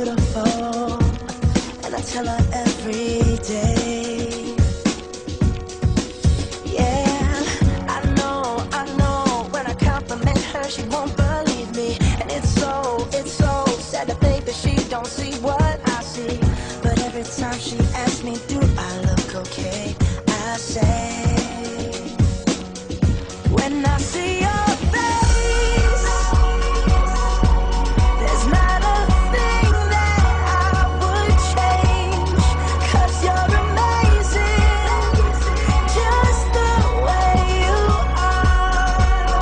beautiful, and I tell her every day. Yeah, I know, when I compliment her, she won't believe me. And it's so sad to think that she don't see what I see. But every time she asks me, do I look okay, I say, when I see your face, there's not a thing that I would change, 'cause you're amazing, just the way you are.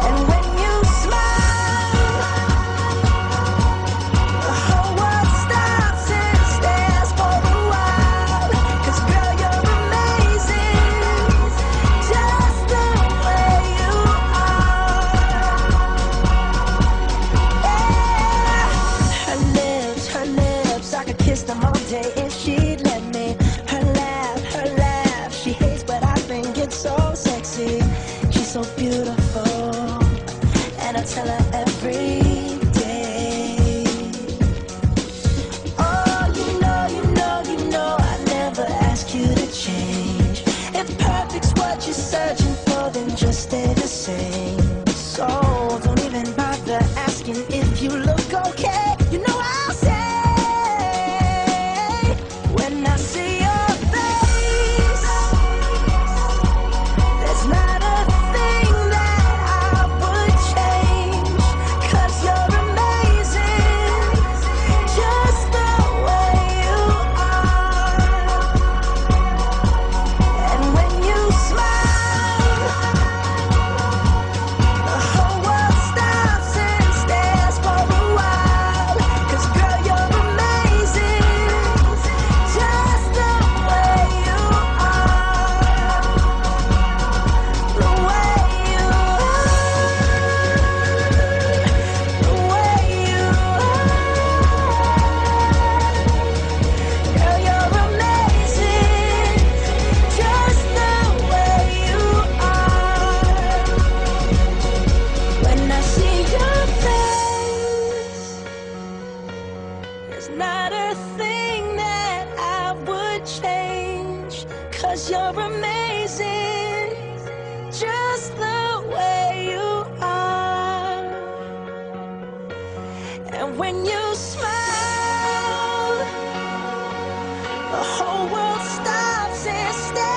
And when you smile, the whole world stops and stares for a while, 'cause girl, you're amazing, just the way you are. Yeah. Her lips, I could kiss them all day if she'd let me. Her laugh, she hates, but I think it's so sexy. She's so beautiful, and I tell her every day. Oh, you know, I never ask you to change. If perfect's what you're searching for, then just stay the same. So don't even bother asking if you look okay. You know I'll say, when I see your face, there's not a thing that I would change, 'cause you're amazing, just the way you are. And when you smile, the whole world stops and stares for a while, 'cause girl, you're amazing, just the way you are. The way you are, the way you are. Girl, you're amazing, just the way you are. When I see your face, there's not a thing that I would change, 'cause you're amazing, just the way you are. And when you smile,